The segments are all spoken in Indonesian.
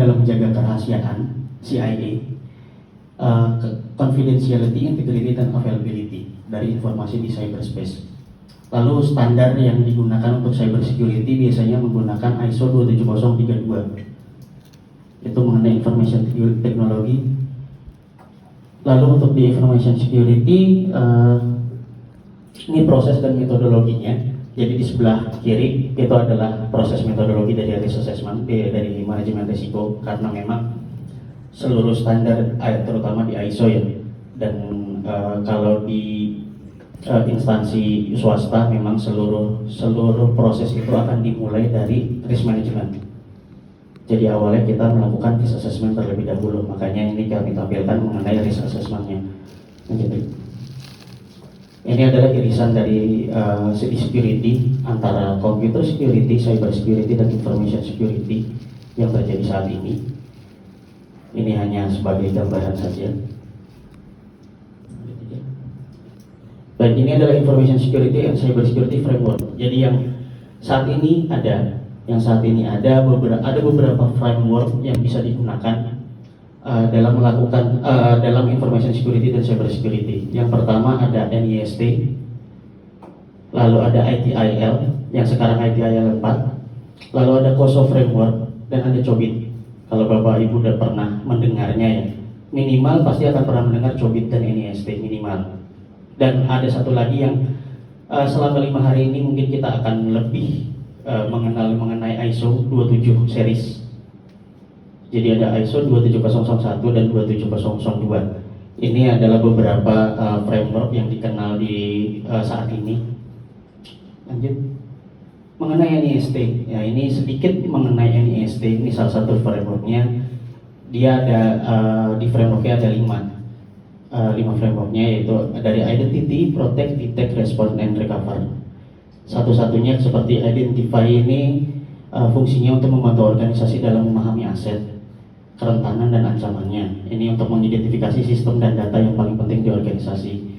adalah menjaga kerahasiaan CIA, confidentiality, integrity, dan availability dari informasi di cyberspace. Lalu standar yang digunakan untuk cyber security biasanya menggunakan ISO 27032. Itu mengenai information technology. Lalu untuk di information security, ini proses dan metodologinya. Jadi di sebelah kiri itu adalah proses metodologi dari risk assessment, dari manajemen risiko, karena memang seluruh standar terutama di ISO ya, dan kalau di instansi swasta memang seluruh proses itu akan dimulai dari risk management. Jadi awalnya kita melakukan risk assessment terlebih dahulu, makanya ini kami tampilkan mengenai risk assessmentnya. Ini adalah irisan dari segi security antara computer security, cyber security, dan information security yang terjadi saat ini. Ini hanya sebagai gambaran saja. Baik, ini adalah information security and cyber security framework. Jadi yang saat ini ada beberapa framework yang bisa digunakan dalam melakukan dalam information security dan cyber security. Yang pertama ada NIST, lalu ada ITIL yang sekarang ITIL 4, lalu ada COSO framework, dan ada COBIT. Kalau Bapak Ibu udah pernah mendengarnya ya, minimal pasti akan pernah mendengar COBIT dan NIST minimal. Dan ada satu lagi yang selama 5 hari ini mungkin kita akan lebih mengenal mengenai ISO 27 series. Jadi ada ISO 27001 dan 27002. Ini adalah beberapa framework yang dikenal di saat ini. Lanjut. Mengenai NIST, ya ini sedikit mengenai NIST. Ini salah satu frameworknya. Dia ada di frameworknya ada 5 frameworknya, yaitu dari identity, protect, detect, respond, and recover. Satu-satunya seperti identify ini fungsinya untuk membantu organisasi dalam memahami aset, kerentanan, dan ancamannya. Ini untuk mengidentifikasi sistem dan data yang paling penting di organisasi.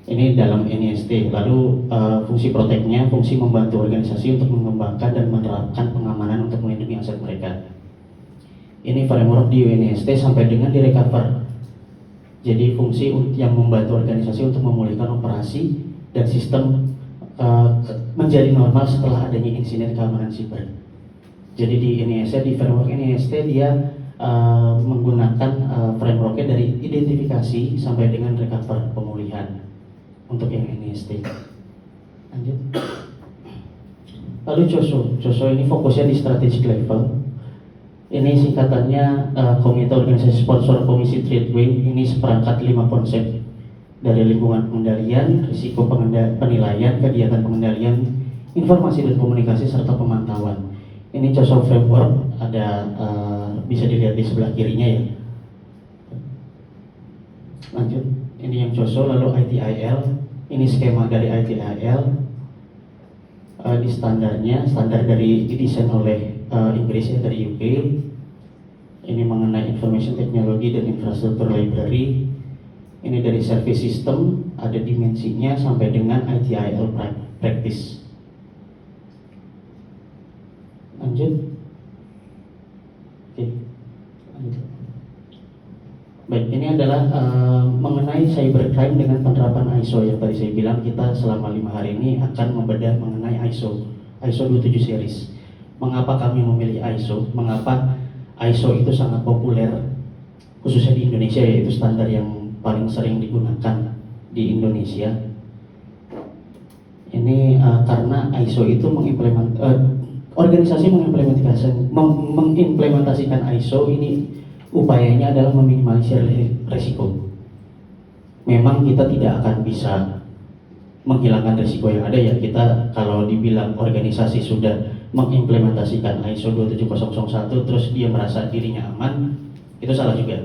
Ini dalam NIST. Lalu fungsi protect-nya, fungsi membantu organisasi untuk mengembangkan dan menerapkan pengamanan untuk melindungi aset mereka. Ini framework di NIST sampai dengan di recover. Jadi fungsi yang membantu organisasi untuk memulihkan operasi dan sistem menjadi normal setelah adanya insiden keamanan siber. Jadi di NIST, di framework NIST dia menggunakan frameworknya dari identifikasi sampai dengan recover, pemulihan untuk yang NIST. Lanjut. Lalu COSO ini fokusnya di strategic level. Ini singkatannya Komite Organisasi Sponsor Komisi Tradeway. Ini seperangkat 5 konsep dari lingkungan pengendalian, risiko penilaian, kegiatan pengendalian, informasi dan komunikasi, serta pemantauan. Ini COSO framework, ada bisa dilihat di sebelah kirinya ya. Lanjut, ini yang COSO. Lalu ITIL, ini skema dari ITIL. Di standarnya, standar didesain oleh Inggris ya, dari UK. Ini mengenai information technology dan infrastruktur library. Ini dari service system, ada dimensinya sampai dengan ITIL practice. Lanjut. Oke. Lanjut. Baik, ini adalah mengenai cybercrime dengan penerapan ISO yang tadi saya bilang. Kita selama 5 hari ini akan membedah mengenai ISO 27 series. Mengapa kami memilih ISO? Mengapa ISO itu sangat populer khususnya di Indonesia, yaitu standar yang paling sering digunakan di Indonesia. Ini karena ISO itu organisasi mengimplementasikan ISO ini upayanya adalah meminimalisir risiko. Memang kita tidak akan bisa menghilangkan risiko yang ada ya. Kita kalau dibilang organisasi sudah mengimplementasikan ISO 27001 terus dia merasa dirinya aman, itu salah juga.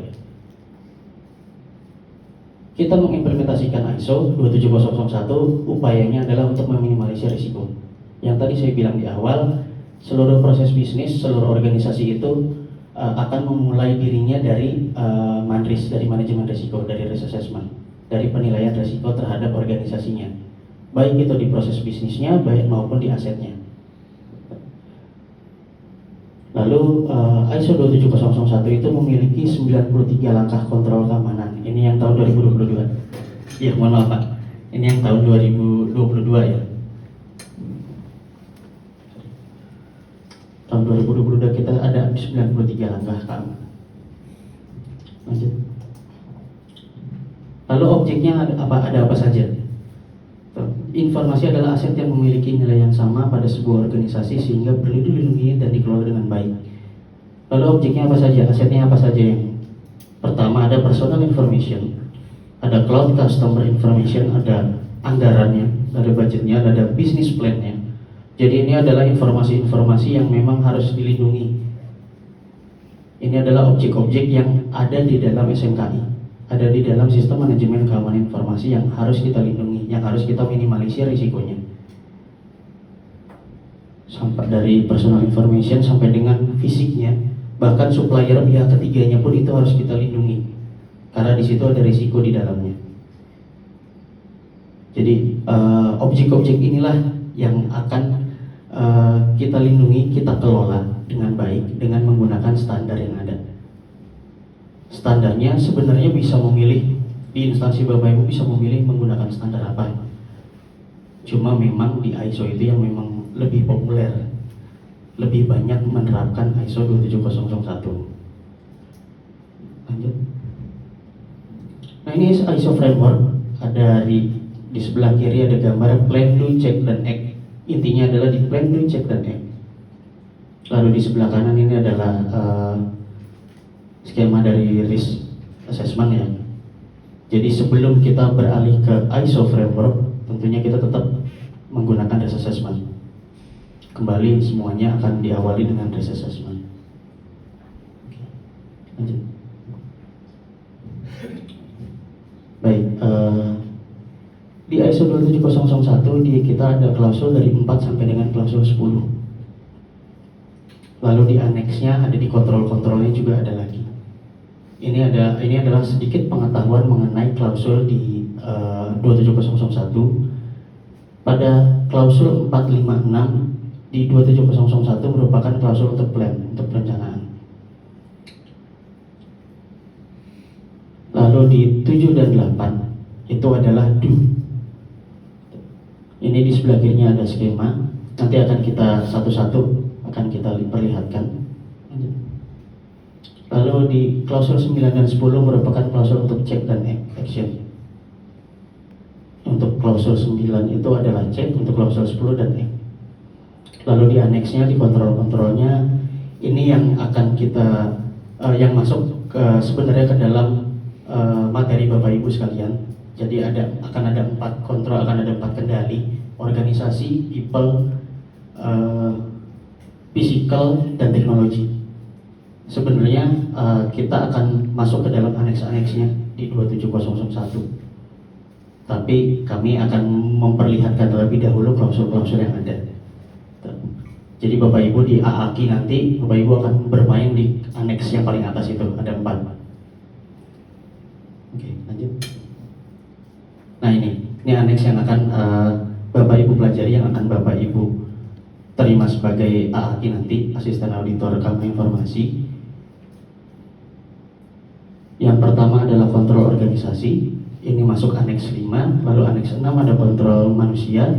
Kita mengimplementasikan ISO 27001 upayanya adalah untuk meminimalisir risiko. Yang tadi saya bilang di awal, seluruh proses bisnis, seluruh organisasi itu akan memulai dirinya dari MANRIS, dari manajemen risiko, dari risk assessment, dari penilaian risiko terhadap organisasinya, baik itu di proses bisnisnya, baik maupun di asetnya. Lalu ISO 27001 itu memiliki 93 langkah kontrol keamanan. Ini yang tahun 2022. Ya, mohon maaf Pak. Ini yang tahun 2022 ya. Tahun 2022 kita ada 93 langkah keamanan. Lanjut. Lalu objeknya ada apa saja? Informasi adalah aset yang memiliki nilai yang sama pada sebuah organisasi sehingga perlu dilindungi dan dikelola dengan baik. Lalu objeknya apa saja? Asetnya apa saja? Yang pertama ada personal information, ada cloud customer information, ada anggarannya, ada budgetnya, ada business plan-nya. Jadi ini adalah informasi-informasi yang memang harus dilindungi. Ini adalah objek-objek yang ada di dalam SMKI, ada di dalam sistem manajemen keamanan informasi yang harus kita lindungi, yang harus kita minimalisir risikonya. Sampai dari personal information sampai dengan fisiknya, bahkan supplier pihak ketiganya pun itu harus kita lindungi, karena di situ ada risiko di dalamnya. Jadi objek-objek inilah yang akan kita lindungi, kita kelola dengan baik dengan menggunakan standar yang ada. Standarnya sebenarnya bisa memilih di instansi Bapak Ibu, bisa memilih menggunakan standar apa. Cuma memang di ISO itu yang memang lebih populer, lebih banyak menerapkan ISO 27001. Lanjut. Nah, ini ISO framework. Ada di sebelah kiri ada gambar plan, do, check, dan act. Intinya adalah di plan, do, check, dan act. Lalu di sebelah kanan ini adalah skema dari risk assessment ya. Jadi sebelum kita beralih ke ISO framework, tentunya kita tetap menggunakan risk assessment. Kembali semuanya akan diawali dengan risk assessment. Lanjut. Baik, di ISO 27001 kita ada klausul dari 4 sampai dengan klausul 10. Lalu di aneksnya ada di kontrol-kontrolnya juga ada lagi. Ini adalah sedikit pengetahuan mengenai klausul di 27001. Pada klausul 456 di 27001 merupakan klausul untuk plan, untuk perencanaan. Lalu di 7 dan 8 itu adalah do. Ini di sebelah kirinya ada skema. Nanti akan kita satu-satu akan kita perlihatkan. Lalu di klausul 9 dan 10 merupakan klausul untuk check dan action. Untuk klausul 9 itu adalah check, untuk klausul 10 dan act. Lalu di aneksnya, di kontrol-kontrolnya, ini yang akan kita yang masuk sebenarnya ke dalam materi Bapak Ibu sekalian. Jadi akan ada 4 kontrol, akan ada 4 kendali: organisasi, people, physical, dan teknologi. Sebenarnya kita akan masuk ke dalam aneks-aneksnya di 27001. Tapi kami akan memperlihatkan terlebih dahulu klausul-klausul yang ada. Jadi Bapak Ibu di AAKI nanti Bapak Ibu akan bermain di aneks yang paling atas itu, ada 4. Oke, lanjut. Nah ini aneks yang akan Bapak Ibu pelajari, yang akan Bapak Ibu terima sebagai AAKI nanti, asisten auditor keamanan informasi. Yang pertama adalah kontrol organisasi. Ini masuk aneks 5. Lalu aneks 6 ada kontrol manusia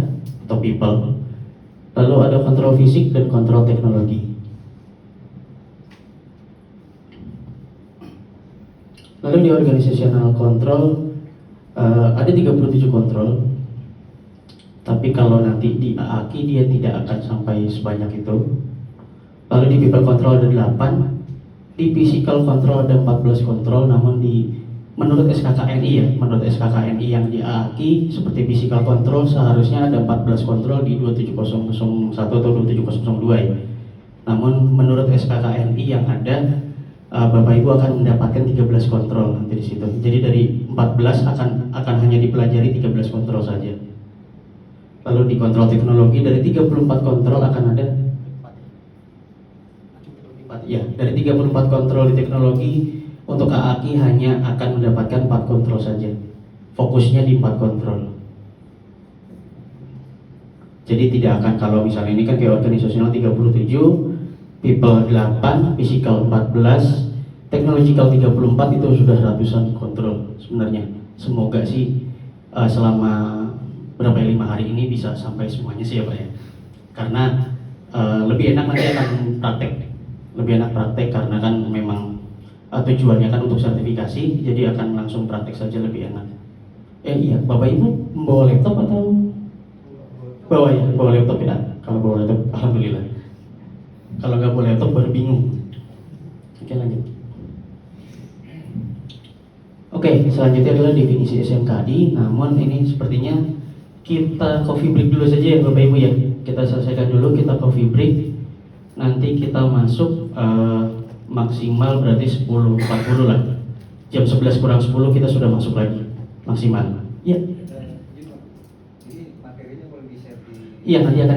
atau people. Lalu ada kontrol fisik dan kontrol teknologi. Lalu di organizational control ada 37 kontrol. Tapi kalau nanti di AAKI dia tidak akan sampai sebanyak itu. Lalu di people control ada 8. Di physical control ada 14 kontrol, namun menurut SKKNI ya, menurut SKKNI yang di AAKI seperti physical control seharusnya ada 14 kontrol di 27001 atau 27002 ya. Namun menurut SKKNI yang ada, Bapak Ibu akan mendapatkan 13 kontrol nanti di situ. Jadi dari 14 akan hanya dipelajari 13 kontrol saja. Lalu di kontrol teknologi dari 34 kontrol akan ada ya, dari 34 kontrol di teknologi, untuk AAKI hanya akan mendapatkan 4 kontrol saja. Fokusnya di 4 kontrol. Jadi tidak akan, kalau misalnya ini kan kayak organisasional 37, people 8, physical 14, technological 34. Itu sudah ratusan kontrol sebenarnya. Semoga sih selama berapa ya, 5 hari ini bisa sampai semuanya sih ya Pak ya. Karena lebih enak nanti akan praktek, lebih enak praktek karena kan memang tujuannya kan untuk sertifikasi, jadi akan langsung praktek saja lebih enak. Iya, Bapak Ibu membawa laptop atau bawa ya? Bawa laptop ya? Kalau bawa laptop, alhamdulillah. Kalau nggak bawa laptop baru bingung. Oke, lanjut. Oke, selanjutnya adalah definisi SMKI. Namun ini sepertinya kita coffee break dulu saja ya Bapak Ibu ya. Kita selesaikan dulu, kita coffee break. Nanti kita masuk maksimal berarti 10.40 lah. Jam 11 kurang 10 kita sudah masuk lagi maksimal. Ya. Ini materinya boleh di-share di... Iya, nanti akan